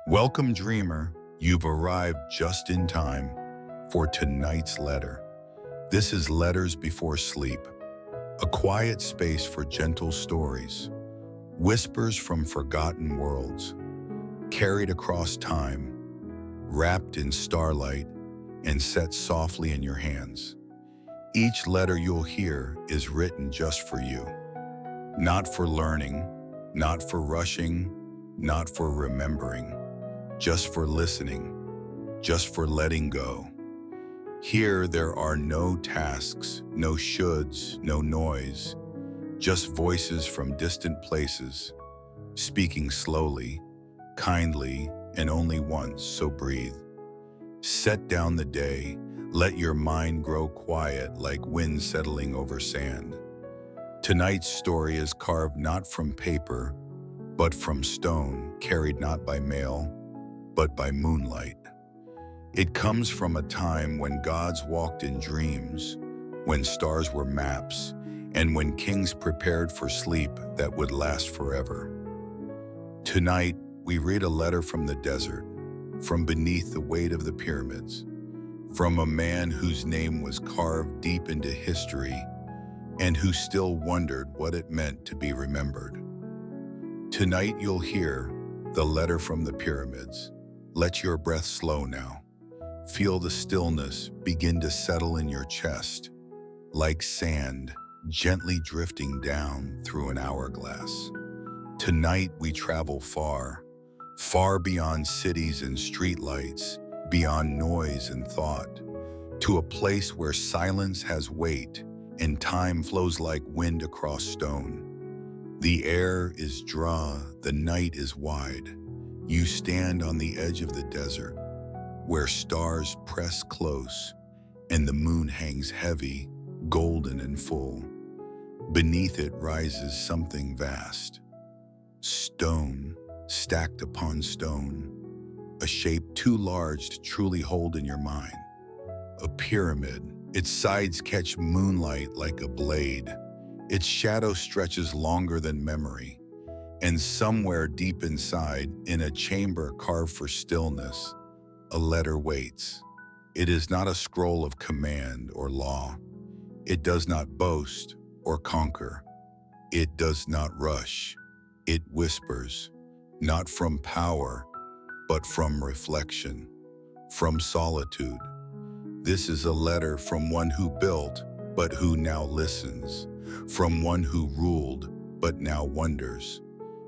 Welcome, dreamer. You've arrived just in time for tonight's letter. This is Letters Before Sleep, a quiet space for gentle stories, whispers from forgotten worlds, carried across time, wrapped in starlight, and set softly in your hands. Each letter you'll hear is written just for you, not for learning, not for rushing, not for remembering, just for listening, just for letting go. Here there are no tasks, no shoulds, no noise, just voices from distant places, speaking slowly, kindly, and only once, so breathe. Set down the day, let your mind grow quiet like wind settling over sand. Tonight's story is carved not from paper, but from stone, carried not by mail, but by moonlight. It comes from a time when gods walked in dreams, when stars were maps, and when kings prepared for sleep that would last forever. Tonight, we read a letter from the desert, from beneath the weight of the pyramids, from a man whose name was carved deep into history and who still wondered what it meant to be remembered. Tonight you'll hear the letter from the pyramids. Let your breath slow now. Feel the stillness begin to settle in your chest, like sand gently drifting down through an hourglass. Tonight we travel far, far beyond cities and streetlights, beyond noise and thought, to a place where silence has weight and time flows like wind across stone. The air is dry, the night is wide. You stand on the edge of the desert, where stars press close and the moon hangs heavy, golden and full. Beneath it rises something vast. Stone, stacked upon stone, a shape too large to truly hold in your mind. A pyramid, its sides catch moonlight like a blade. Its shadow stretches longer than memory. And somewhere deep inside, in a chamber carved for stillness, a letter waits. It is not a scroll of command or law. It does not boast or conquer. It does not rush. It whispers, not from power, but from reflection, from solitude. This is a letter from one who built, but who now listens, from one who ruled, but now wonders.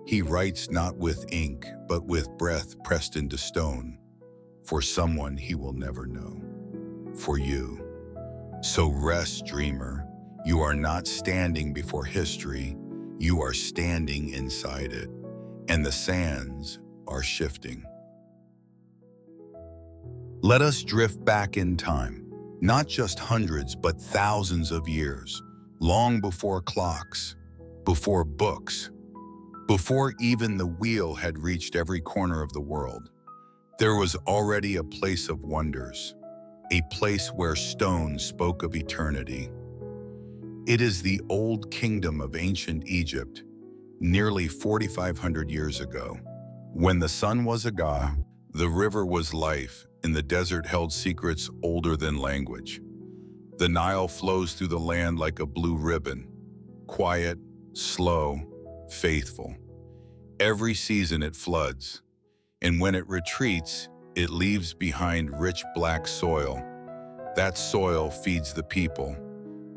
He writes not with ink, but with breath pressed into stone, for someone he will never know, for you. So rest, dreamer. You are not standing before history, you are standing inside it, and the sands are shifting. Let us drift back in time, not just hundreds, but thousands of years, long before clocks, before books, before even the wheel had reached every corner of the world. There was already a place of wonders, a place where stone spoke of eternity. It is the old kingdom of ancient Egypt, nearly 4,500 years ago. When the sun was a god, the river was life, and the desert held secrets older than language. The Nile flows through the land like a blue ribbon, quiet, slow, faithful. Every season it floods, and when it retreats, it leaves behind rich black soil. That soil feeds the people,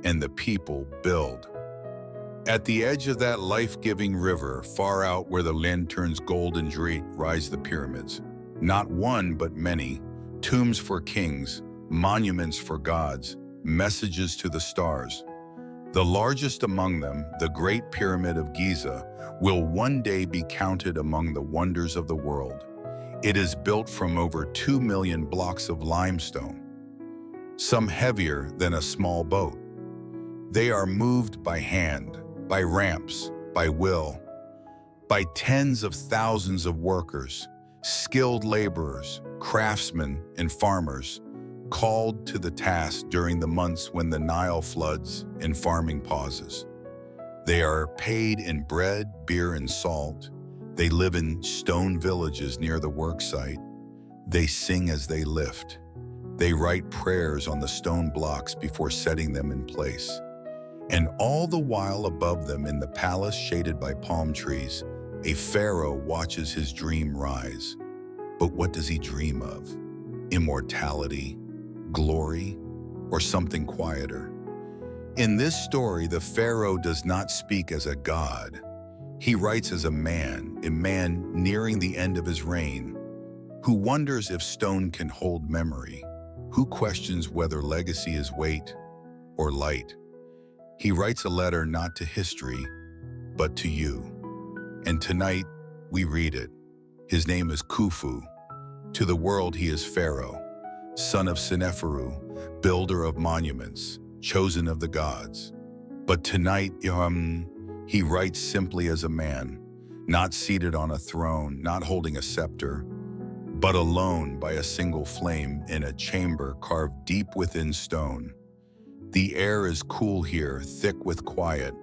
and the people build. At the edge of that life-giving river, far out where the land turns gold and rise the pyramids. Not one, but many. Tombs for kings, monuments for gods, messages to the stars. The largest among them, the Great Pyramid of Giza, will one day be counted among the wonders of the world. It is built from over 2 million blocks of limestone, some heavier than a small boat. They are moved by hand, by ramps, by will, by tens of thousands of workers, skilled laborers, craftsmen, and farmers, called to the task during the months when the Nile floods and farming pauses. They are paid in bread, beer, and salt. They live in stone villages near the work site. They sing as they lift. They write prayers on the stone blocks before setting them in place. And all the while above them in the palace shaded by palm trees, a pharaoh watches his dream rise. But what does he dream of? Immortality, glory, or something quieter? In this story, the pharaoh does not speak as a god. He writes as a man nearing the end of his reign, who wonders if stone can hold memory, who questions whether legacy is weight or light. He writes a letter not to history, but to you. And tonight, we read it. His name is Khufu. To the world, he is Pharaoh, son of Seneferu, builder of monuments, chosen of the gods. But tonight, he writes simply as a man, not seated on a throne, not holding a scepter, but alone by a single flame in a chamber carved deep within stone. The air is cool here, thick with quiet.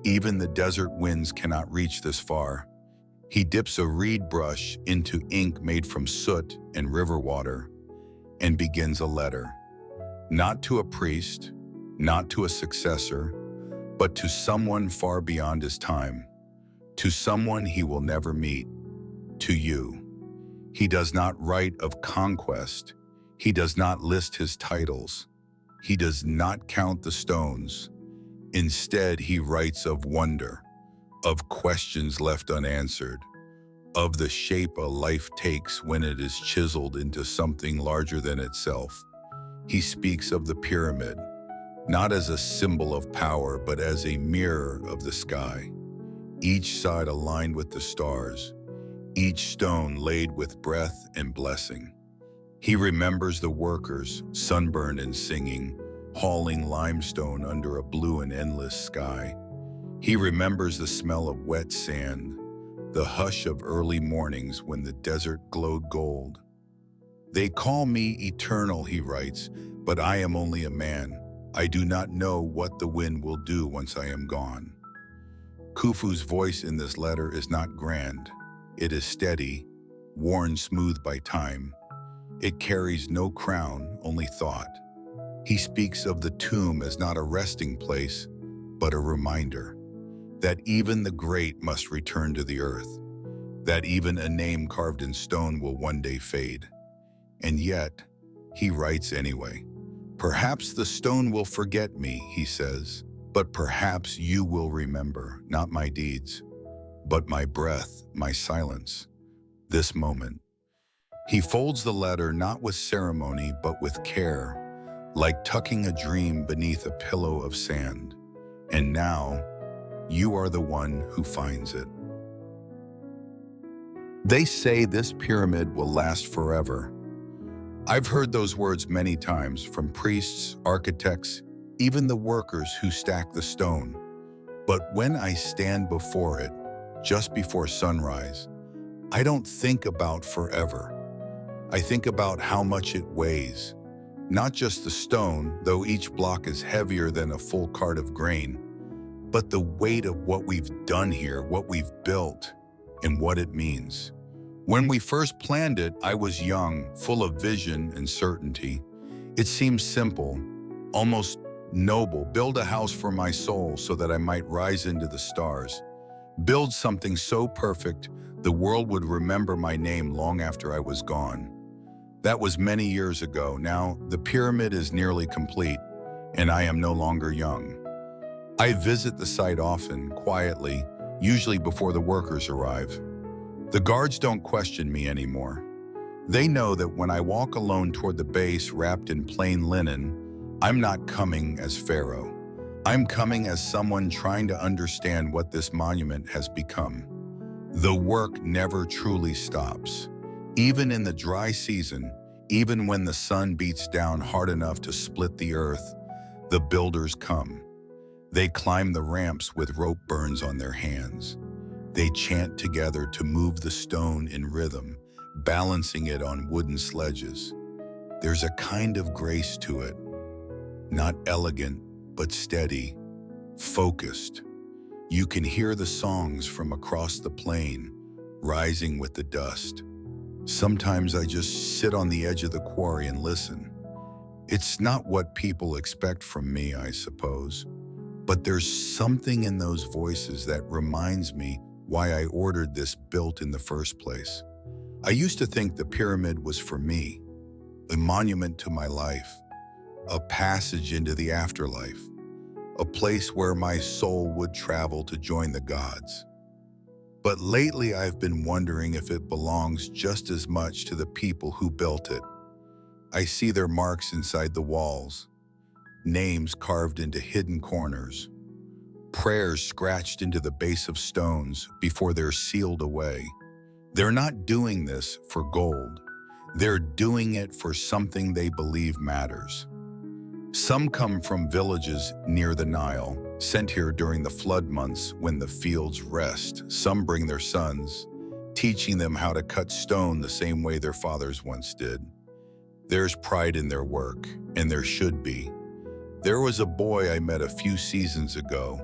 Even the desert winds cannot reach this far. He dips a reed brush into ink made from soot and river water and begins a letter. Not to a priest, not to a successor, but to someone far beyond his time, to someone he will never meet, to you. He does not write of conquest. He does not list his titles. He does not count the stones. Instead, he writes of wonder, of questions left unanswered, of the shape a life takes when it is chiseled into something larger than itself. He speaks of the pyramid, not as a symbol of power, but as a mirror of the sky, each side aligned with the stars, each stone laid with breath and blessing. He remembers the workers, sunburned and singing, hauling limestone under a blue and endless sky. He remembers the smell of wet sand, the hush of early mornings when the desert glowed gold. They call me eternal, he writes, but I am only a man. I do not know what the wind will do once I am gone. Khufu's voice in this letter is not grand. It is steady, worn smooth by time. It carries no crown, only thought. He speaks of the tomb as not a resting place, but a reminder that even the great must return to the earth, that even a name carved in stone will one day fade. And yet, he writes anyway. Perhaps the stone will forget me, he says, but perhaps you will remember, not my deeds, but my breath, my silence, this moment. He folds the letter not with ceremony, but with care, like tucking a dream beneath a pillow of sand. And now, you are the one who finds it. They say this pyramid will last forever. I've heard those words many times from priests, architects, even the workers who stack the stone. But when I stand before it, just before sunrise, I don't think about forever. I think about how much it weighs. Not just the stone, though each block is heavier than a full cart of grain, but the weight of what we've done here, what we've built, and what it means. When we first planned it, I was young, full of vision and certainty. It seemed simple, almost noble. Build a house for my soul so that I might rise into the stars. Build something so perfect, the world would remember my name long after I was gone. That was many years ago. Now, the pyramid is nearly complete, and I am no longer young. I visit the site often, quietly, usually before the workers arrive. The guards don't question me anymore. They know that when I walk alone toward the base wrapped in plain linen, I'm not coming as Pharaoh. I'm coming as someone trying to understand what this monument has become. The work never truly stops. Even in the dry season, even when the sun beats down hard enough to split the earth, the builders come. They climb the ramps with rope burns on their hands. They chant together to move the stone in rhythm, balancing it on wooden sledges. There's a kind of grace to it, not elegant, but steady, focused. You can hear the songs from across the plain, rising with the dust. Sometimes I just sit on the edge of the quarry and listen. It's not what people expect from me, I suppose, but there's something in those voices that reminds me why I ordered this built in the first place. I used to think the pyramid was for me, a monument to my life, a passage into the afterlife, a place where my soul would travel to join the gods. But lately I've been wondering if it belongs just as much to the people who built it. I see their marks inside the walls, names carved into hidden corners, prayers scratched into the base of stones before they're sealed away. They're not doing this for gold. They're doing it for something they believe matters. Some come from villages near the Nile, sent here during the flood months when the fields rest. Some bring their sons, teaching them how to cut stone the same way their fathers once did. There's pride in their work, and there should be. There was a boy I met a few seasons ago,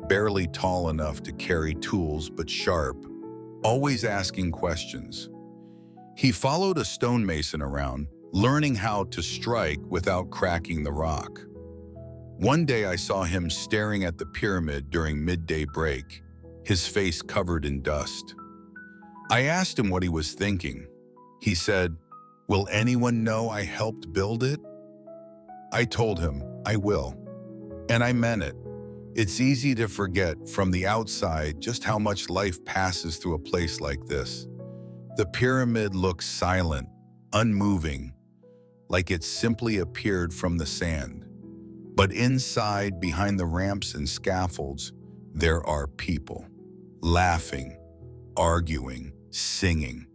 barely tall enough to carry tools but sharp, always asking questions. He followed a stonemason around, learning how to strike without cracking the rock. One day I saw him staring at the pyramid during midday break, his face covered in dust. I asked him what he was thinking. He said, "Will anyone know I helped build it?" I told him, I will. And I meant it. It's easy to forget from the outside just how much life passes through a place like this. The pyramid looks silent, unmoving, like it simply appeared from the sand. But inside, behind the ramps and scaffolds, there are people, laughing, arguing, singing.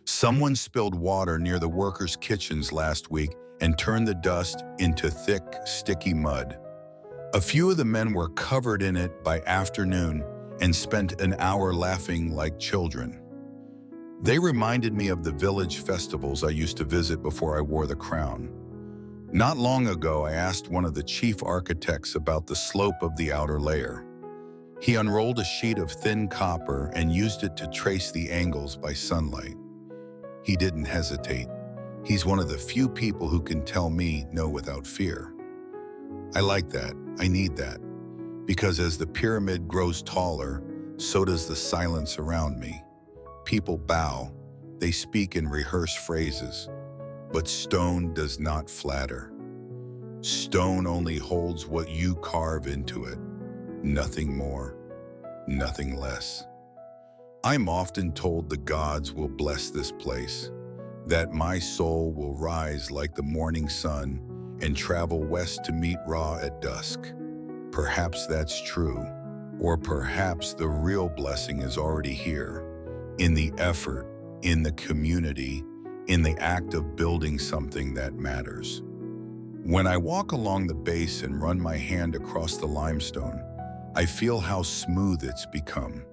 Someone spilled water near the workers' kitchens last week and turned the dust into thick, sticky mud. A few of the men were covered in it by afternoon and spent an hour laughing like children. They reminded me of the village festivals I used to visit before I wore the crown. Not long ago, I asked one of the chief architects about the slope of the outer layer. He unrolled a sheet of thin copper and used it to trace the angles by sunlight. He didn't hesitate. He's one of the few people who can tell me no without fear. I like that. I need that. Because as the pyramid grows taller, so does the silence around me. People bow. They speak in rehearsed phrases. But stone does not flatter. Stone only holds what you carve into it. Nothing more, nothing less. I'm often told the gods will bless this place, that my soul will rise like the morning sun and travel west to meet Ra at dusk. Perhaps that's true, or perhaps the real blessing is already here, in the effort, in the community, in the act of building something that matters. When I walk along the base and run my hand across the limestone, I feel how smooth it's become.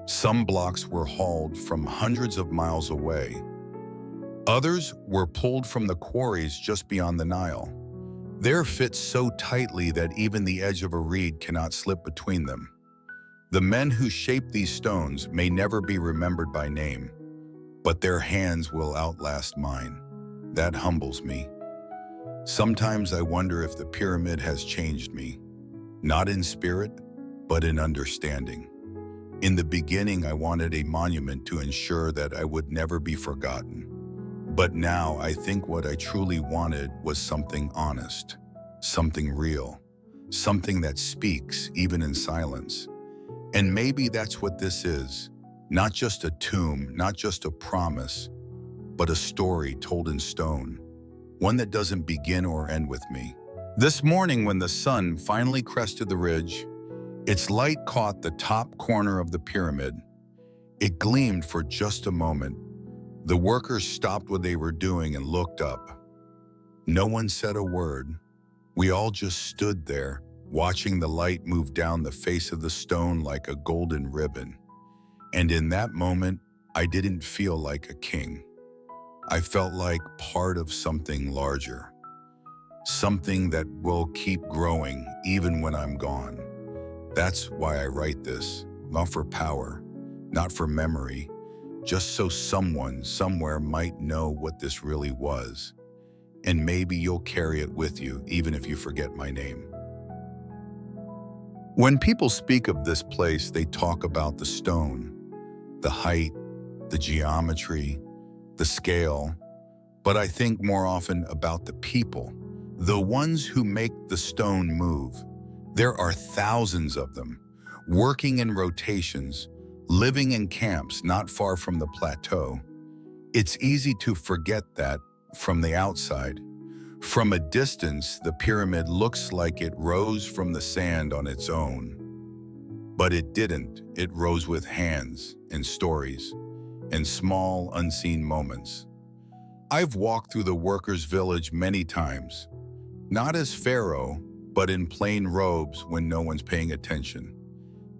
Some blocks were hauled from hundreds of miles away. Others were pulled from the quarries just beyond the Nile. They're fit so tightly that even the edge of a reed cannot slip between them. The men who shaped these stones may never be remembered by name, but their hands will outlast mine. That humbles me. Sometimes I wonder if the pyramid has changed me, not in spirit, but in understanding. In the beginning, I wanted a monument to ensure that I would never be forgotten. But now I think what I truly wanted was something honest, something real, something that speaks even in silence. And maybe that's what this is, not just a tomb, not just a promise, but a story told in stone, one that doesn't begin or end with me. This morning when the sun finally crested the ridge, its light caught the top corner of the pyramid. It gleamed for just a moment. The workers stopped what they were doing and looked up. No one said a word. We all just stood there, watching the light move down the face of the stone like a golden ribbon. And in that moment, I didn't feel like a king. I felt like part of something larger, something that will keep growing even when I'm gone. That's why I write this, not for power, not for memory, just so someone somewhere might know what this really was. And maybe you'll carry it with you, even if you forget my name. When people speak of this place, they talk about the stone, the height, the geometry, the scale, but I think more often about the people, the ones who make the stone move. There are thousands of them, working in rotations, living in camps not far from the plateau. It's easy to forget that from the outside. From a distance, the pyramid looks like it rose from the sand on its own. But it didn't. It rose with hands and stories and small, unseen moments. I've walked through the workers' village many times, not as Pharaoh, but in plain robes when no one's paying attention.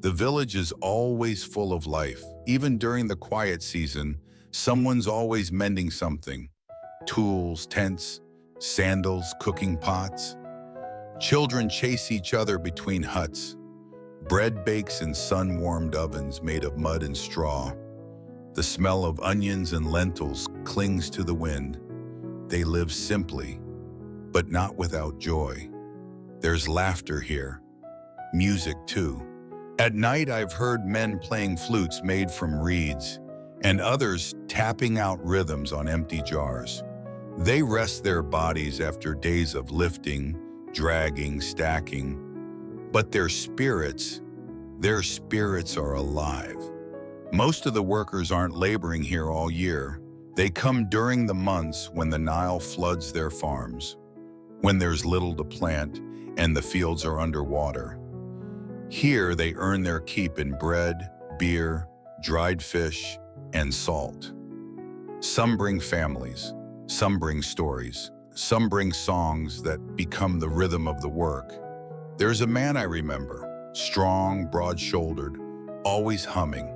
The village is always full of life. Even during the quiet season, someone's always mending something. Tools, tents, sandals, cooking pots. Children chase each other between huts. Bread bakes in sun-warmed ovens made of mud and straw. The smell of onions and lentils clings to the wind. They live simply, but not without joy. There's laughter here. Music, too. At night, I've heard men playing flutes made from reeds, and others tapping out rhythms on empty jars. They rest their bodies after days of lifting, dragging, stacking. But their spirits are alive. Most of the workers aren't laboring here all year. They come during the months when the Nile floods their farms, when there's little to plant and the fields are underwater. Here they earn their keep in bread, beer, dried fish, and salt. Some bring families, some bring stories, some bring songs that become the rhythm of the work. There's a man I remember, strong, broad-shouldered, always humming.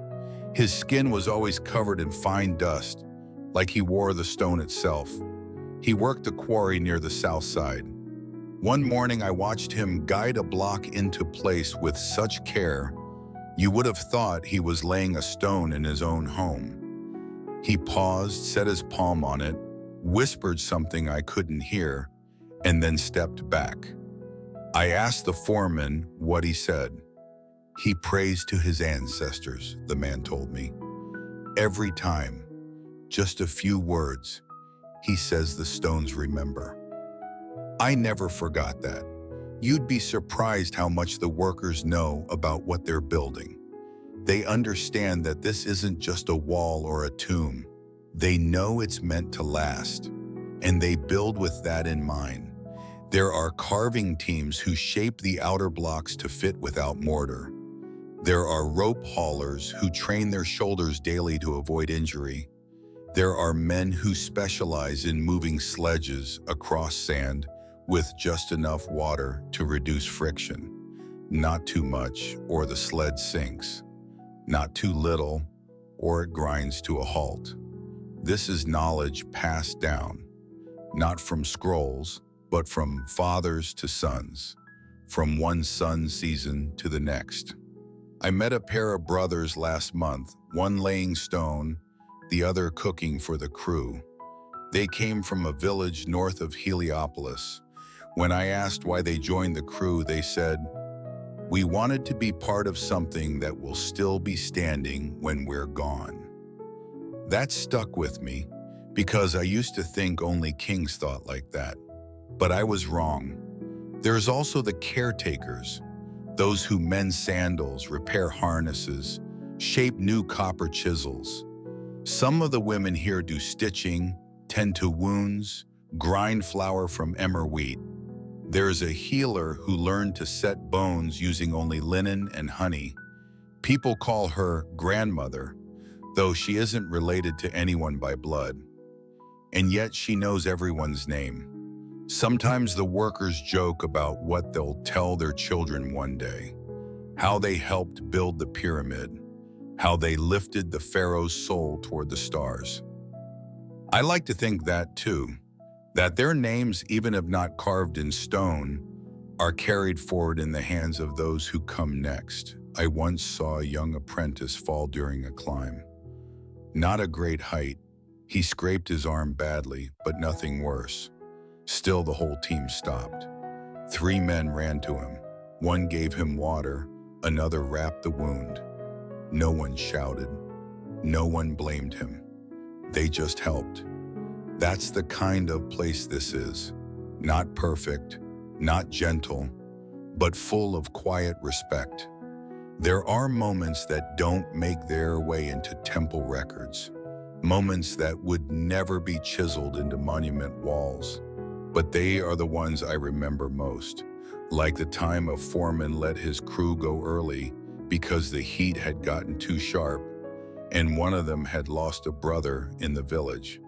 His skin was always covered in fine dust, like he wore the stone itself. He worked a quarry near the south side. One morning I watched him guide a block into place with such care, you would have thought he was laying a stone in his own home. He paused, set his palm on it, whispered something I couldn't hear, and then stepped back. I asked the foreman what he said. He prays to his ancestors, the man told me. Every time, just a few words, he says the stones remember. I never forgot that. You'd be surprised how much the workers know about what they're building. They understand that this isn't just a wall or a tomb. They know it's meant to last, and they build with that in mind. There are carving teams who shape the outer blocks to fit without mortar. There are rope haulers who train their shoulders daily to avoid injury. There are men who specialize in moving sledges across sand with just enough water to reduce friction. Not too much, or the sled sinks. Not too little, or it grinds to a halt. This is knowledge passed down, not from scrolls, but from fathers to sons, from one sun's season to the next. I met a pair of brothers last month, one laying stone, the other cooking for the crew. They came from a village north of Heliopolis. When I asked why they joined the crew, they said, "We wanted to be part of something that will still be standing when we're gone." That stuck with me because I used to think only kings thought like that. But I was wrong. There's also the caretakers, those who mend sandals, repair harnesses, shape new copper chisels. Some of the women here do stitching, tend to wounds, grind flour from emmer wheat. There's a healer who learned to set bones using only linen and honey. People call her grandmother, though she isn't related to anyone by blood. And yet she knows everyone's name. Sometimes the workers joke about what they'll tell their children one day, how they helped build the pyramid, how they lifted the pharaoh's soul toward the stars. I like to think that too, that their names, even if not carved in stone, are carried forward in the hands of those who come next. I once saw a young apprentice fall during a climb. Not a great height. He scraped his arm badly, but nothing worse. Still, the whole team stopped. 3 men ran to him. One gave him water, another wrapped the wound. No one shouted. No one blamed him. They just helped. That's the kind of place this is. Not perfect, not gentle, but full of quiet respect. There are moments that don't make their way into temple records, moments that would never be chiseled into monument walls. But they are the ones I remember most, like the time a foreman let his crew go early because the heat had gotten too sharp, and one of them had lost a brother in the village.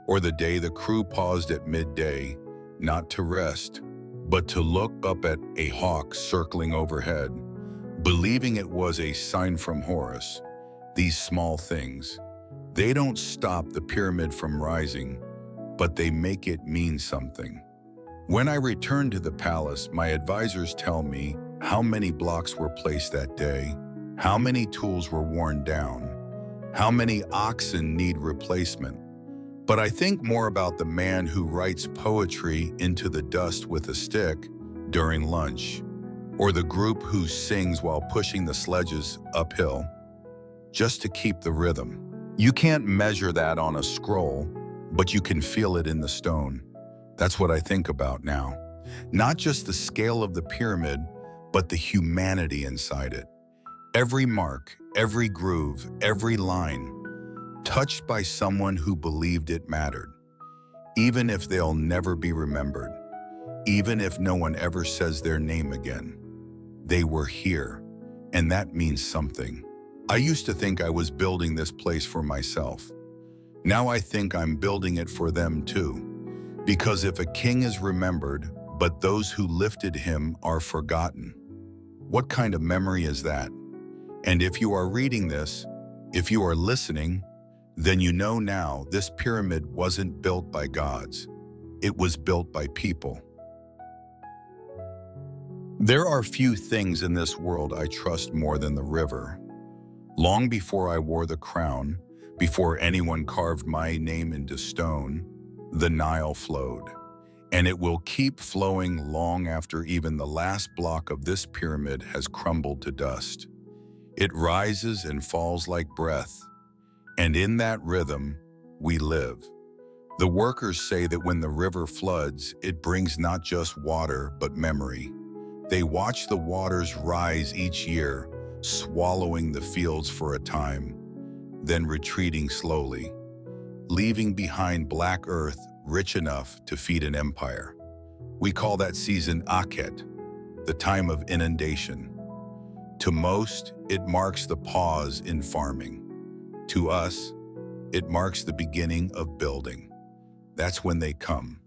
Or the day the crew paused at midday, not to rest, but to look up at a hawk circling overhead, believing it was a sign from Horus. These small things, they don't stop the pyramid from rising, but they make it mean something. When I return to the palace, my advisors tell me how many blocks were placed that day, how many tools were worn down, how many oxen need replacement. But I think more about the man who writes poetry into the dust with a stick during lunch, or the group who sings while pushing the sledges uphill, just to keep the rhythm. You can't measure that on a scroll, but you can feel it in the stone. That's what I think about now. Not just the scale of the pyramid, but the humanity inside it. Every mark, every groove, every line, touched by someone who believed it mattered. Even if they'll never be remembered, even if no one ever says their name again, they were here, and that means something. I used to think I was building this place for myself. Now I think I'm building it for them too. Because if a king is remembered, but those who lifted him are forgotten, what kind of memory is that? And if you are reading this, if you are listening, then you know now this pyramid wasn't built by gods. It was built by people. There are few things in this world I trust more than the river. Long before I wore the crown, before anyone carved my name into stone, the Nile flowed. And it will keep flowing long after even the last block of this pyramid has crumbled to dust. It rises and falls like breath, and in that rhythm, we live. The workers say that when the river floods, it brings not just water, but memory. They watch the waters rise each year, swallowing the fields for a time, then retreating slowly, leaving behind black earth rich enough to feed an empire. We call that season Akhet, the time of inundation. To most, it marks the pause in farming. To us, it marks the beginning of building. That's when they come.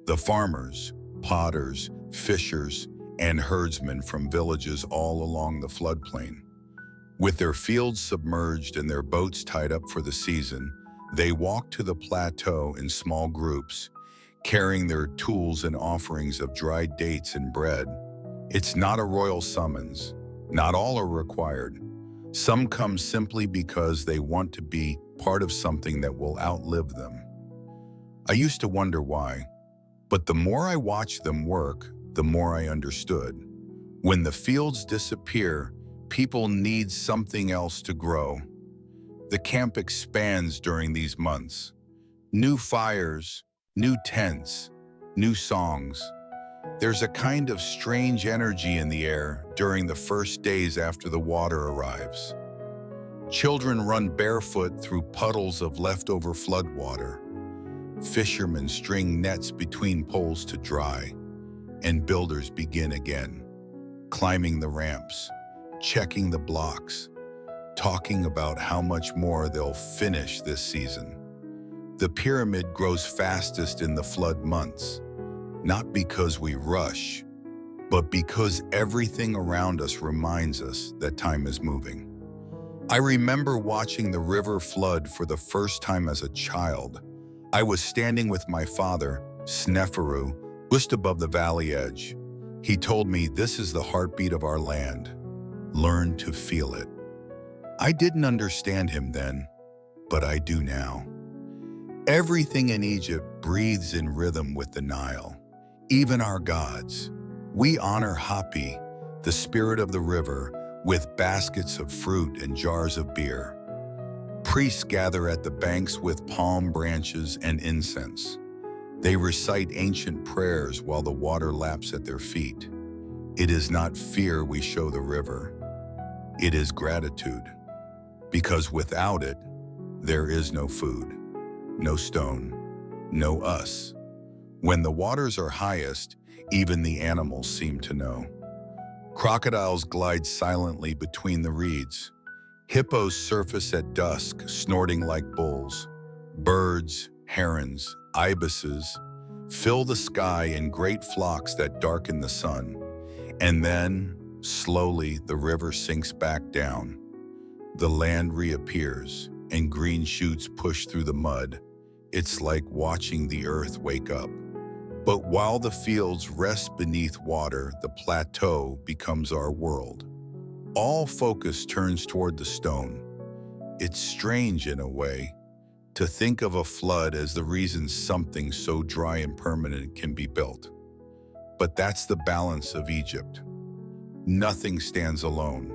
The farmers, potters, fishers, and herdsmen from villages all along the floodplain. With their fields submerged and their boats tied up for the season, they walk to the plateau in small groups, carrying their tools and offerings of dried dates and bread. It's not a royal summons. Not all are required. Some come simply because they want to be part of something that will outlive them. I used to wonder why, but the more I watched them work, the more I understood. When the fields disappear, people need something else to grow. The camp expands during these months. New fires, new tents, new songs. There's a kind of strange energy in the air during the first days after the water arrives. Children run barefoot through puddles of leftover floodwater. Fishermen string nets between poles to dry, and builders begin again, climbing the ramps, checking the blocks, talking about how much more they'll finish this season. The pyramid grows fastest in the flood months, not because we rush, but because everything around us reminds us that time is moving. I remember watching the river flood for the first time as a child. I was standing with my father, Sneferu, just above the valley edge. He told me, "This is the heartbeat of our land. Learn to feel it." I didn't understand him then, but I do now. Everything in Egypt breathes in rhythm with the Nile, even our gods. We honor Hapi, the spirit of the river, with baskets of fruit and jars of beer. Priests gather at the banks with palm branches and incense. They recite ancient prayers while the water laps at their feet. It is not fear we show the river. It is gratitude. Because without it, there is no food, no stone, no us. When the waters are highest, even the animals seem to know. Crocodiles glide silently between the reeds. Hippos surface at dusk, snorting like bulls. Birds, herons, ibises fill the sky in great flocks that darken the sun. And then, slowly, the river sinks back down. The land reappears, and green shoots push through the mud. It's like watching the earth wake up. But while the fields rest beneath water, the plateau becomes our world. All focus turns toward the stone. It's strange in a way to think of a flood as the reason something so dry and permanent can be built. But that's the balance of Egypt. Nothing stands alone.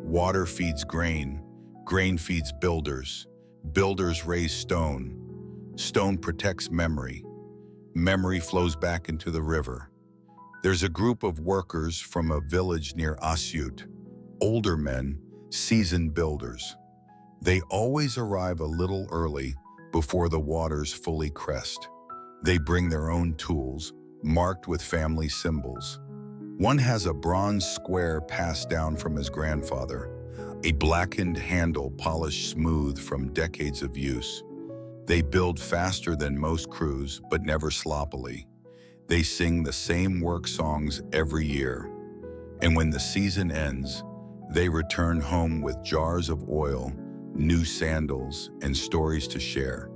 Water feeds grain, grain feeds builders, builders raise stone, stone protects memory, memory flows back into the river. There's a group of workers from a village near Asyut, older men, seasoned builders. They always arrive a little early before the waters fully crest. They bring their own tools, marked with family symbols. One has a bronze square passed down from his grandfather, a blackened handle polished smooth from decades of use. They build faster than most crews, but never sloppily. They sing the same work songs every year. And when the season ends, they return home with jars of oil, new sandals, and stories to share.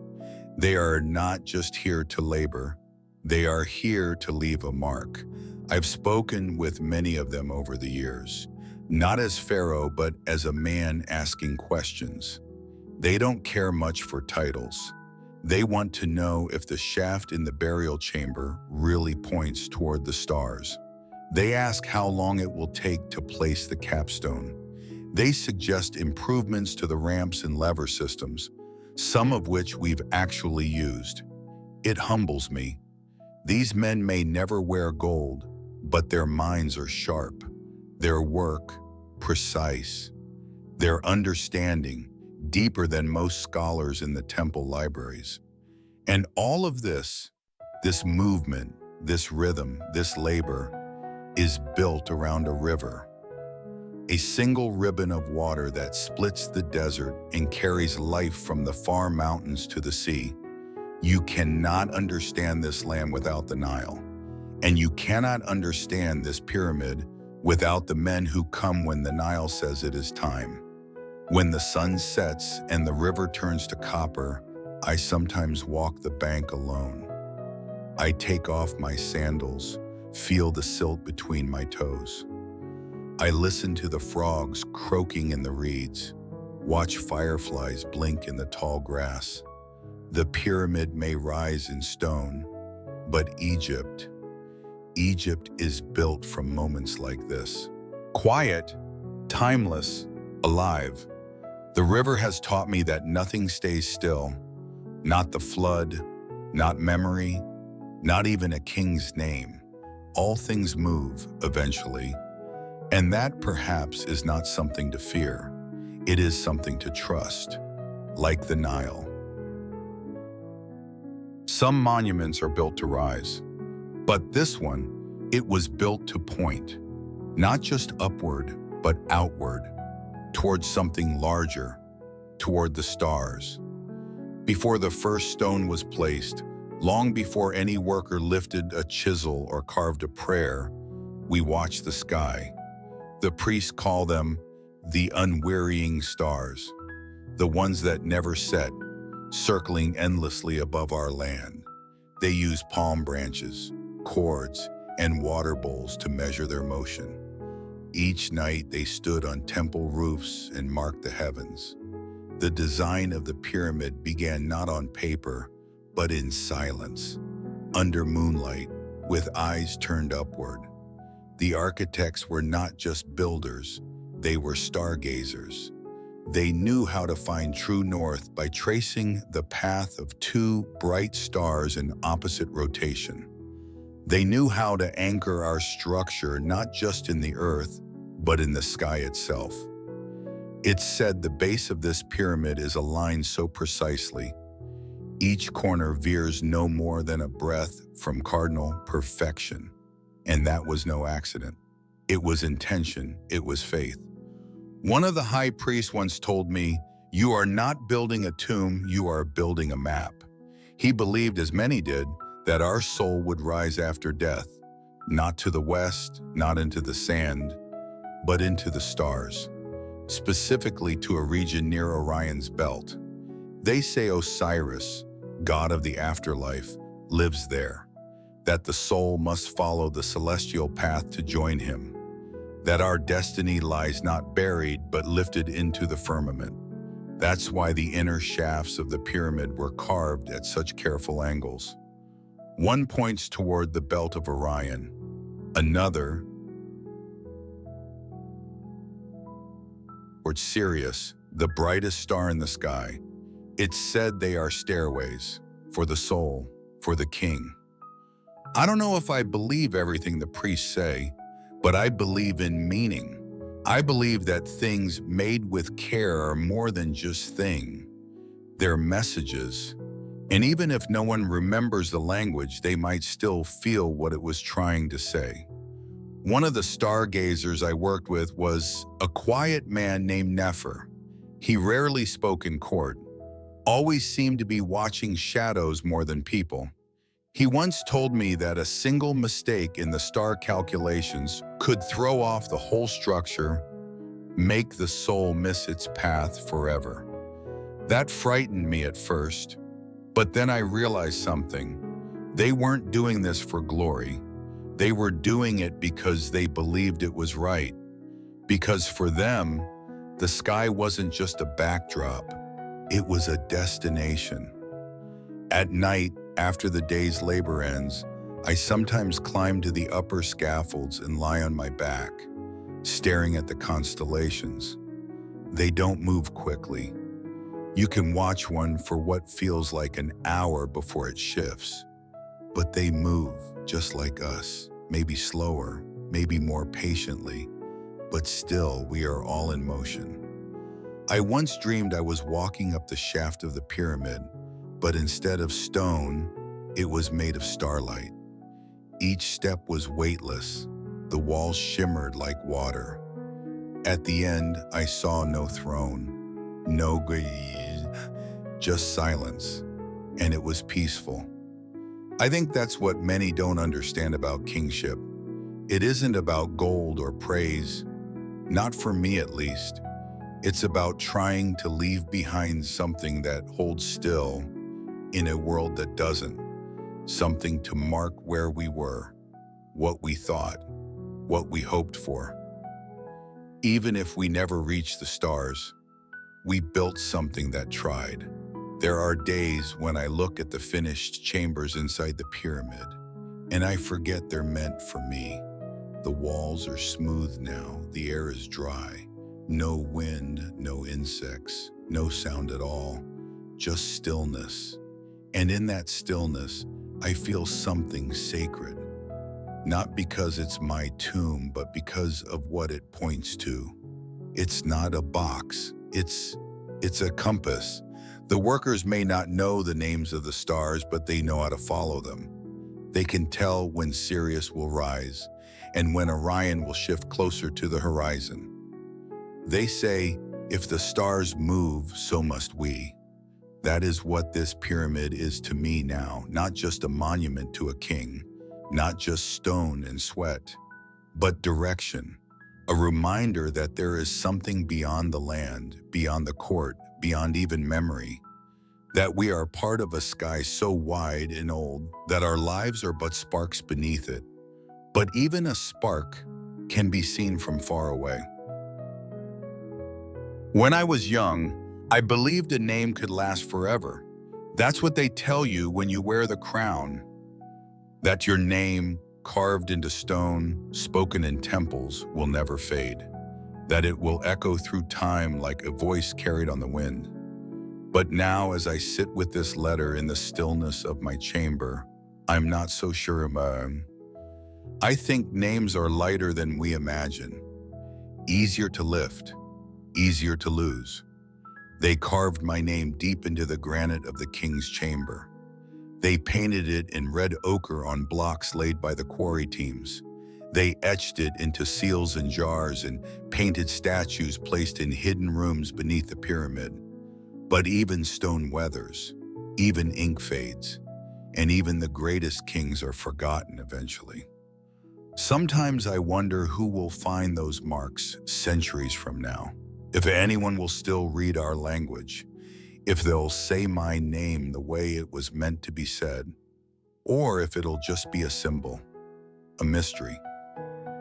They are not just here to labor, they are here to leave a mark. I've spoken with many of them over the years, not as Pharaoh, but as a man asking questions. They don't care much for titles. They want to know if the shaft in the burial chamber really points toward the stars. They ask how long it will take to place the capstone. They suggest improvements to the ramps and lever systems, some of which we've actually used. It humbles me. These men may never wear gold, but their minds are sharp, their work precise, their understanding deeper than most scholars in the temple libraries. And all of this movement, this rhythm, this labor, is built around a river. A single ribbon of water that splits the desert and carries life from the far mountains to the sea. You cannot understand this land without the Nile. And you cannot understand this pyramid without the men who come when the Nile says it is time. When the sun sets and the river turns to copper, I sometimes walk the bank alone. I take off my sandals, feel the silt between my toes. I listen to the frogs croaking in the reeds, watch fireflies blink in the tall grass. The pyramid may rise in stone, but Egypt is built from moments like this. Quiet, timeless, alive. The river has taught me that nothing stays still. Not the flood, not memory, not even a king's name. All things move eventually. And that perhaps is not something to fear. It is something to trust, like the Nile. Some monuments are built to rise, but this one, it was built to point, not just upward, but outward, towards something larger, toward the stars. Before the first stone was placed, long before any worker lifted a chisel or carved a prayer, we watched the sky. The priests call them the unwearying stars, the ones that never set, circling endlessly above our land. They use palm branches, cords, and water bowls to measure their motion. Each night they stood on temple roofs and marked the heavens. The design of the pyramid began not on paper, but in silence, under moonlight, with eyes turned upward. The architects were not just builders, they were stargazers. They knew how to find true north by tracing the path of two bright stars in opposite rotation. They knew how to anchor our structure not just in the earth, but in the sky itself. It's said the base of this pyramid is aligned so precisely. Each corner veers no more than a breath from cardinal perfection. And that was no accident. It was intention, it was faith. One of the high priests once told me, "You are not building a tomb, you are building a map." He believed, as many did, that our soul would rise after death, not to the west, not into the sand, but into the stars, specifically to a region near Orion's belt. They say Osiris, god of the afterlife, lives there, that the soul must follow the celestial path to join him, that our destiny lies not buried but lifted into the firmament. That's why the inner shafts of the pyramid were carved at such careful angles. One points toward the belt of Orion, another toward Sirius, the brightest star in the sky. It's said they are stairways for the soul, for the king. I don't know if I believe everything the priests say, but I believe in meaning. I believe that things made with care are more than just things. They're messages. And even if no one remembers the language, they might still feel what it was trying to say. One of the stargazers I worked with was a quiet man named Nefer. He rarely spoke in court, always seemed to be watching shadows more than people. He once told me that a single mistake in the star calculations could throw off the whole structure, make the soul miss its path forever. That frightened me at first, but then I realized something. They weren't doing this for glory. They were doing it because they believed it was right. Because for them, the sky wasn't just a backdrop, it was a destination. At night, after the day's labor ends, I sometimes climb to the upper scaffolds and lie on my back, staring at the constellations. They don't move quickly. You can watch one for what feels like an hour before it shifts. But they move, just like us, maybe slower, maybe more patiently, but still we are all in motion. I once dreamed I was walking up the shaft of the pyramid, but instead of stone, it was made of starlight. Each step was weightless. The walls shimmered like water. At the end, I saw no throne, no gaze, just silence, and it was peaceful. I think that's what many don't understand about kingship. It isn't about gold or praise, not for me at least. It's about trying to leave behind something that holds still in a world that doesn't, something to mark where we were, what we thought, what we hoped for. Even if we never reached the stars, we built something that tried. There are days when I look at the finished chambers inside the pyramid, and I forget they're meant for me. The walls are smooth now, the air is dry. No wind, no insects, no sound at all, just stillness. And in that stillness, I feel something sacred. Not because it's my tomb, but because of what it points to. It's not a box, it's a compass. The workers may not know the names of the stars, but they know how to follow them. They can tell when Sirius will rise and when Orion will shift closer to the horizon. They say, if the stars move, so must we. That is what this pyramid is to me now, not just a monument to a king, not just stone and sweat, but direction, a reminder that there is something beyond the land, beyond the court, beyond even memory, that we are part of a sky so wide and old that our lives are but sparks beneath it. but even a spark can be seen from far away. When I was young, I believed a name could last forever. That's what they tell you when you wear the crown, that your name, carved into stone, spoken in temples, will never fade, that it will echo through time like a voice carried on the wind. But now, as I sit with this letter in the stillness of my chamber, I'm not so sure I think names are lighter than we imagine, easier to lift, easier to lose. They carved my name deep into the granite of the king's chamber. They painted it in red ochre on blocks laid by the quarry teams. They etched it into seals and jars and painted statues placed in hidden rooms beneath the pyramid. But even stone weathers, even ink fades, and even the greatest kings are forgotten eventually. Sometimes I wonder who will find those marks centuries from now. If anyone will still read our language, if they'll say my name the way it was meant to be said, or if it'll just be a symbol, a mystery.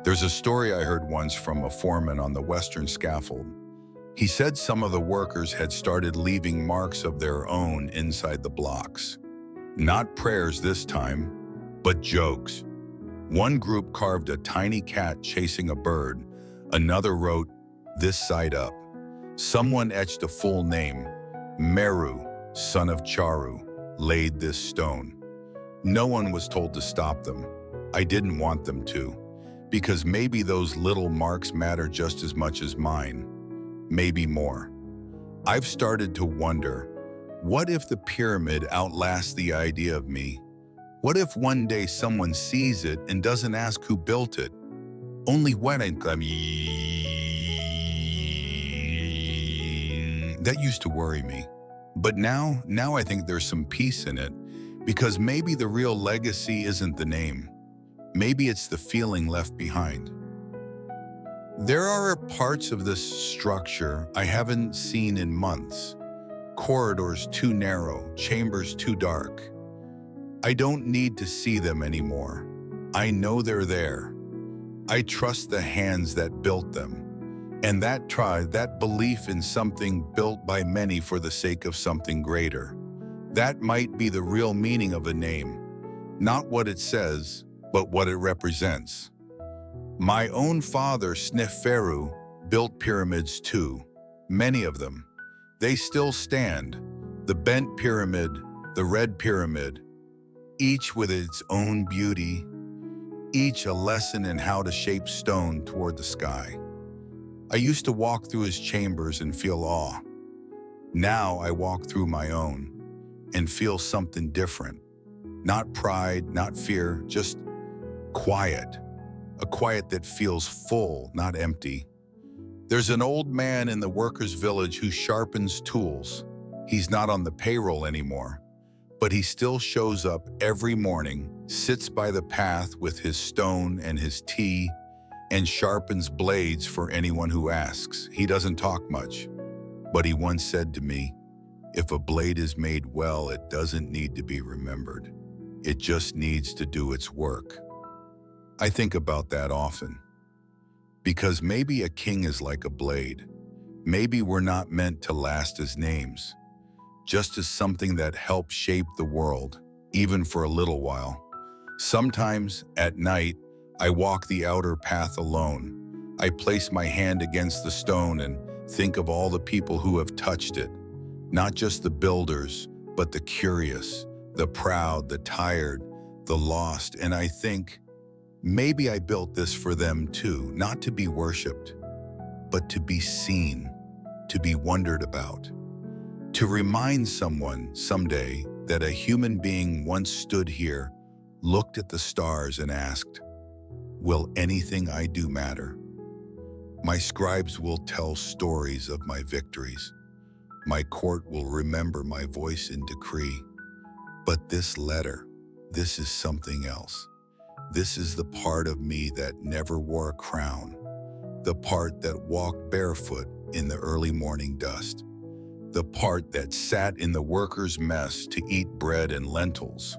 There's a story I heard once from a foreman on the western scaffold. He said some of the workers had started leaving marks of their own inside the blocks. Not prayers this time, but jokes. One group carved a tiny cat chasing a bird. Another wrote, "This side up." Someone etched a full name, Meru, son of Charu, laid this stone. No one was told to stop them. I didn't want them to, because maybe those little marks matter just as much as mine, maybe more. I've started to wonder, what if the pyramid outlasts the idea of me? What if one day someone sees it and doesn't ask who built it? Only when that used to worry me. But now I think there's some peace in it, because maybe the real legacy isn't the name. Maybe it's the feeling left behind. There are parts of this structure I haven't seen in months. Corridors too narrow, chambers too dark. I don't need to see them anymore. I know they're there. I trust the hands that built them. And that belief in something built by many for the sake of something greater. That might be the real meaning of a name. Not what it says, but what it represents. My own father, Pharaoh, built pyramids too. Many of them. They still stand. The bent pyramid, the red pyramid, each with its own beauty, each a lesson in how to shape stone toward the sky. I used to walk through his chambers and feel awe. Now I walk through my own and feel something different. Not pride, not fear, just quiet. A quiet that feels full, not empty. There's an old man in the workers' village who sharpens tools. He's not on the payroll anymore, but he still shows up every morning, sits by the path with his stone and his tea, and sharpens blades for anyone who asks. He doesn't talk much, but he once said to me, "If a blade is made well, it doesn't need to be remembered. It just needs to do its work." I think about that often, because maybe a king is like a blade. Maybe we're not meant to last as names, just as something that helps shape the world, even for a little while. Sometimes, at night, I walk the outer path alone. I place my hand against the stone and think of all the people who have touched it. Not just the builders, but the curious, the proud, the tired, the lost. And I think, maybe I built this for them too, not to be worshipped, but to be seen, to be wondered about. To remind someone someday that a human being once stood here, looked at the stars and asked, "Will anything I do matter?" My scribes will tell stories of my victories. My court will remember my voice in decree. But this letter, this is something else. This is the part of me that never wore a crown, the part that walked barefoot in the early morning dust, the part that sat in the workers' mess to eat bread and lentils,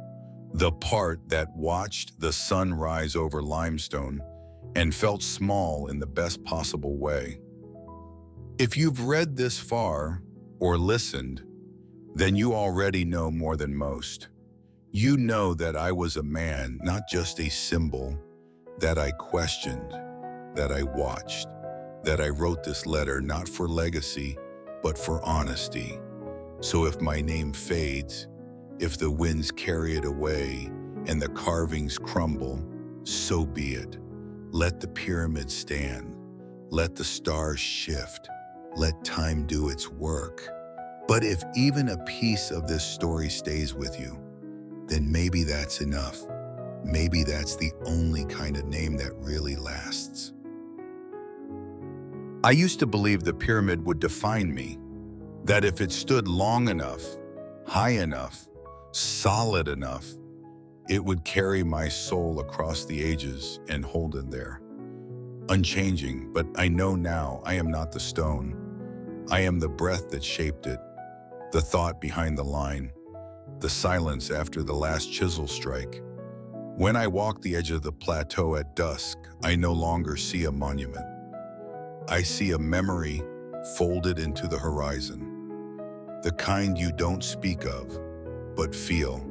The part that watched the sun rise over limestone and felt small in the best possible way. If you've read this far or listened, then you already know more than most. You know that I was a man, not just a symbol, that I questioned, that I watched, that I wrote this letter not for legacy, but for honesty. So if my name fades, if the winds carry it away and the carvings crumble, so be it. Let the pyramids stand. Let the stars shift. Let time do its work. But if even a piece of this story stays with you, then maybe that's enough. Maybe that's the only kind of name that really lasts. I used to believe the pyramid would define me, that if it stood long enough, high enough, solid enough, it would carry my soul across the ages and hold it there. Unchanging, but I know now I am not the stone. I am the breath that shaped it, the thought behind the line, the silence after the last chisel strike. When I walk the edge of the plateau at dusk, I no longer see a monument. I see a memory folded into the horizon, the kind you don't speak of, but feel,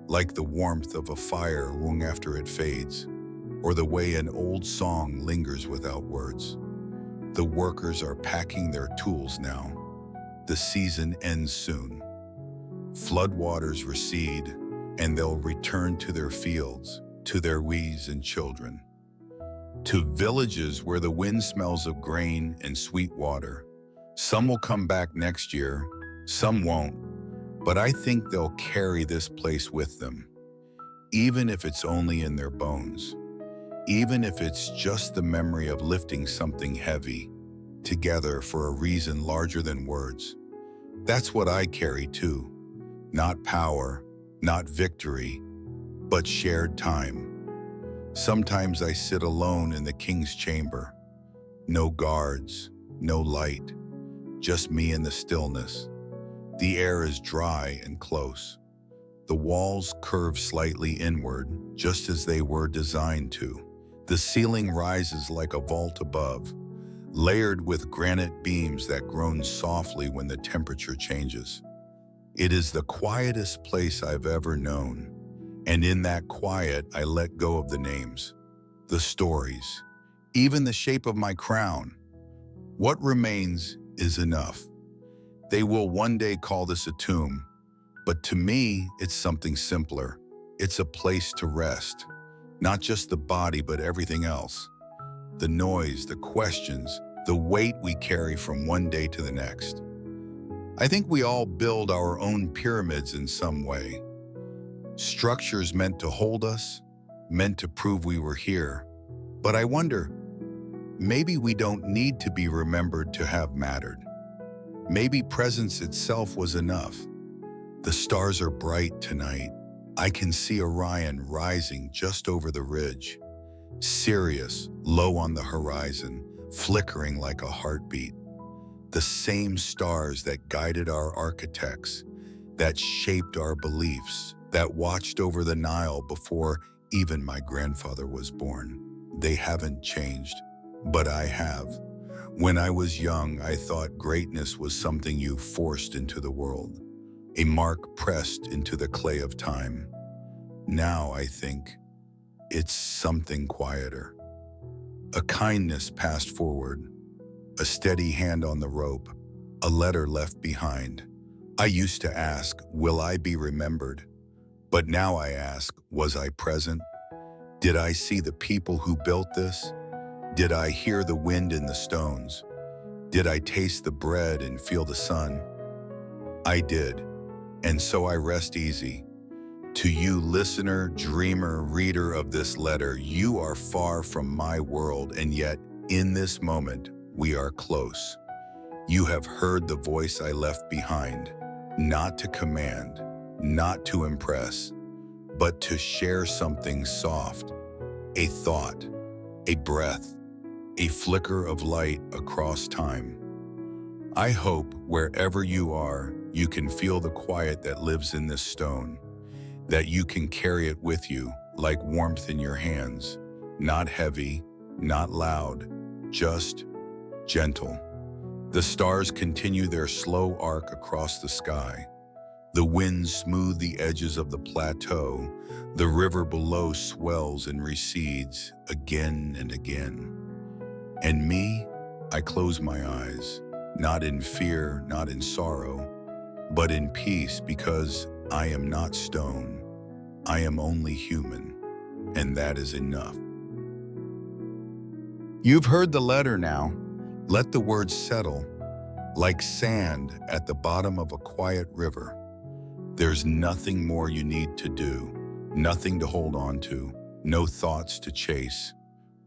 like the warmth of a fire long after it fades, or the way an old song lingers without words. The workers are packing their tools now. The season ends soon. Floodwaters recede, and they'll return to their fields, to their wees and children, to villages where the wind smells of grain and sweet water. Some will come back next year, some won't, but I think they'll carry this place with them, even if it's only in their bones, even if it's just the memory of lifting something heavy together for a reason larger than words. That's what I carry too. Not power, not victory, but shared time. Sometimes I sit alone in the king's chamber. No guards, no light, just me in the stillness. The air is dry and close. The walls curve slightly inward, just as they were designed to. The ceiling rises like a vault above, layered with granite beams that groan softly when the temperature changes. It is the quietest place I've ever known, and in that quiet I let go of the names, the stories, even the shape of my crown. What remains is enough. They will one day call this a tomb, but to me it's something simpler. It's a place to rest, not just the body but everything else. The noise, the questions, the weight we carry from one day to the next. I think we all build our own pyramids in some way. Structures meant to hold us, meant to prove we were here. But I wonder, maybe we don't need to be remembered to have mattered. Maybe presence itself was enough. The stars are bright tonight. I can see Orion rising just over the ridge. Sirius, low on the horizon, flickering like a heartbeat. The same stars that guided our architects, that shaped our beliefs, that watched over the Nile before even my grandfather was born. They haven't changed, but I have. When I was young, I thought greatness was something you forced into the world, a mark pressed into the clay of time. Now I think it's something quieter. A kindness passed forward, a steady hand on the rope, a letter left behind. I used to ask, will I be remembered? But now I ask, was I present? Did I see the people who built this? Did I hear the wind in the stones? Did I taste the bread and feel the sun? I did, and so I rest easy. To you, listener, dreamer, reader of this letter, you are far from my world, and yet, in this moment, we are close. You have heard the voice I left behind, not to command, not to impress, but to share something soft, a thought, a breath, a flicker of light across time. I hope wherever you are, you can feel the quiet that lives in this stone, that you can carry it with you like warmth in your hands, not heavy, not loud, just gentle. The stars continue their slow arc across the sky. The winds smooth the edges of the plateau. The river below swells and recedes again and again. And me, I close my eyes, not in fear, not in sorrow, but in peace, because I am not stone. I am only human, and that is enough. You've heard the letter now. Let the words settle, like sand at the bottom of a quiet river. There's nothing more you need to do, nothing to hold on to, no thoughts to chase.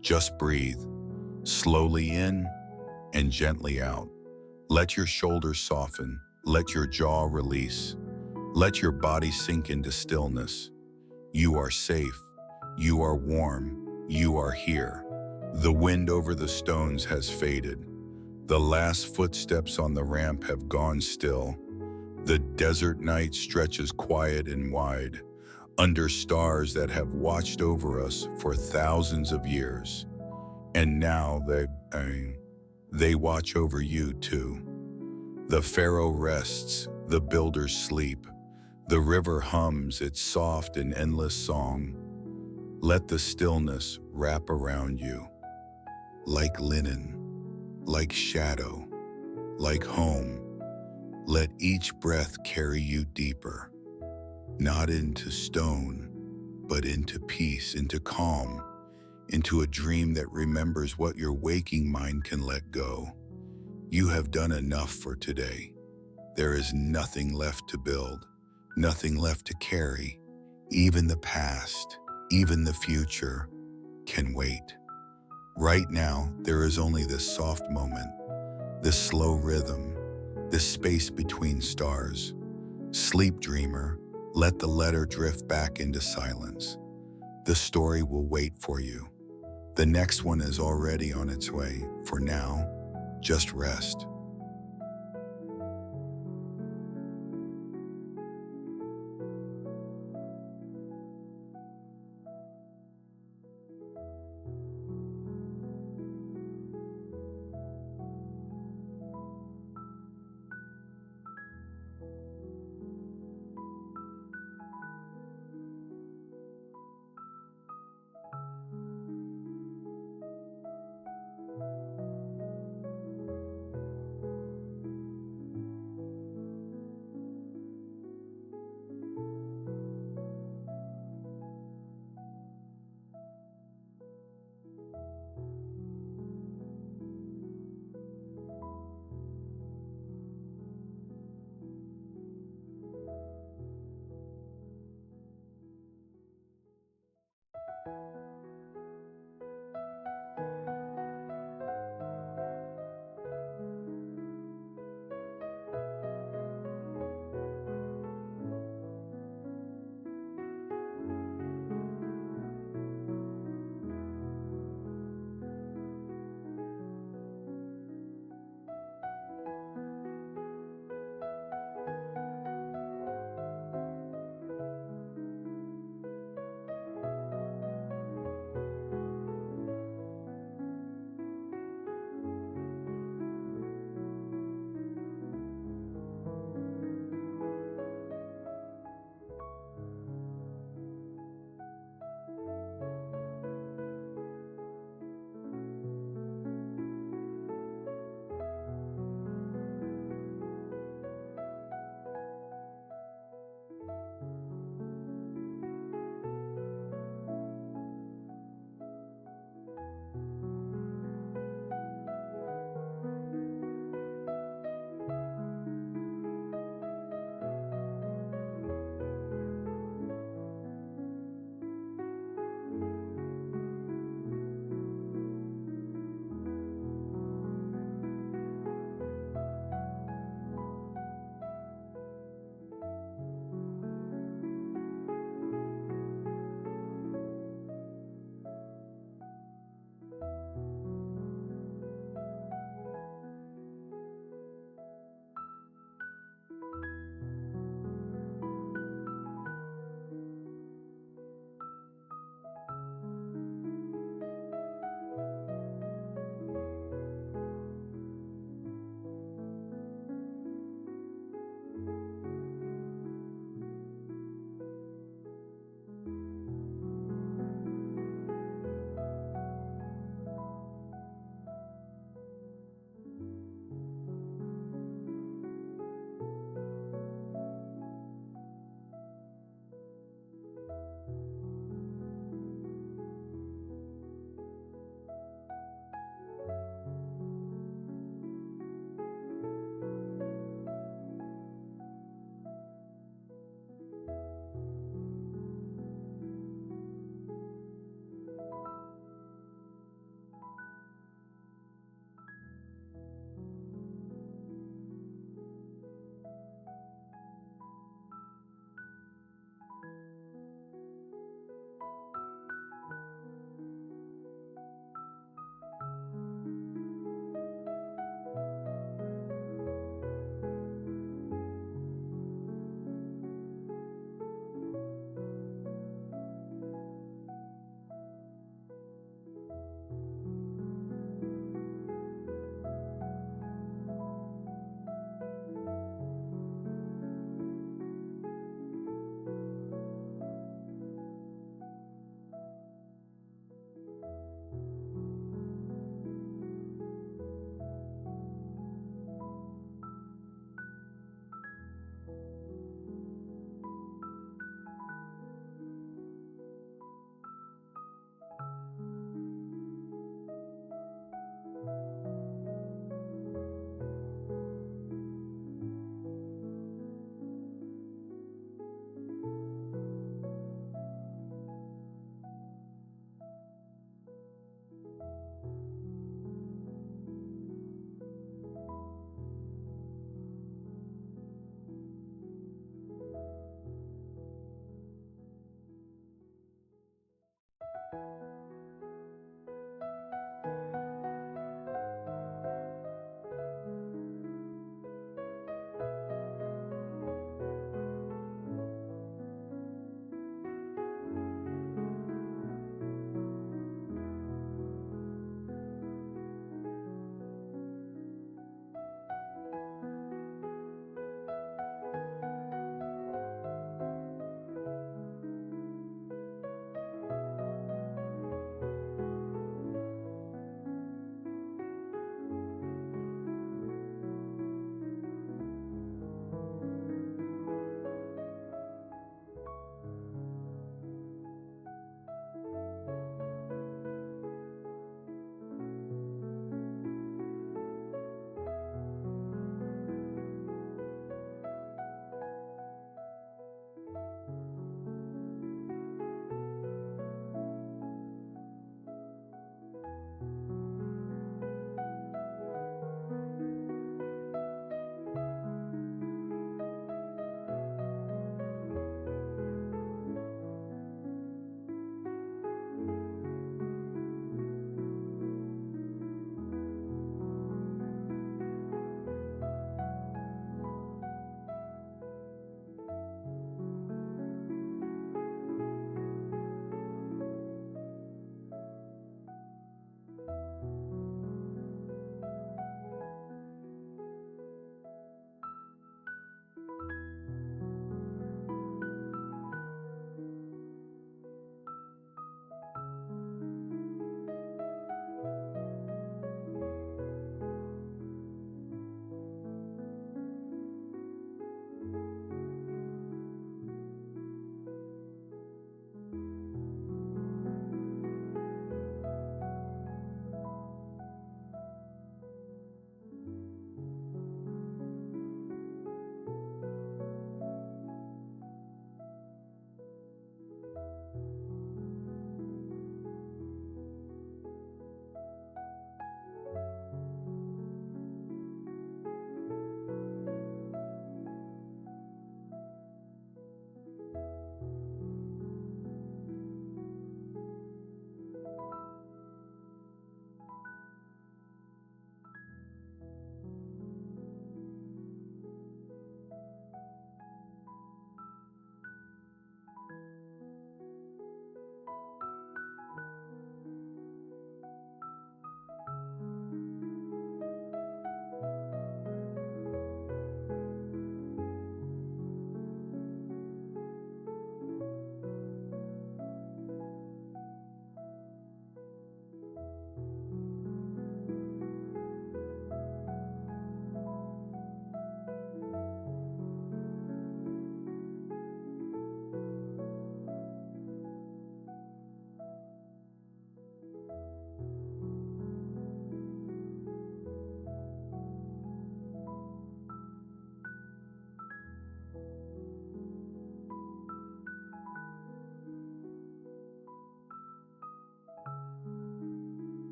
Just breathe, slowly in and gently out. Let your shoulders soften, let your jaw release, let your body sink into stillness. You are safe, you are warm, you are here. The wind over the stones has faded. The last footsteps on the ramp have gone still. The desert night stretches quiet and wide, under stars that have watched over us for thousands of years. And now they watch over you too. The Pharaoh rests, the builders sleep. The river hums its soft and endless song. Let the stillness wrap around you, like linen, like shadow, like home. Let each breath carry you deeper, not into stone, but into peace, into calm, into a dream that remembers what your waking mind can let go. You have done enough for today. There is nothing left to build, nothing left to carry. Even the past, even the future can wait. Right now, there is only this soft moment, this slow rhythm, this space between stars. Sleep, dreamer, let the letter drift back into silence. The story will wait for you. The next one is already on its way. For now, just rest.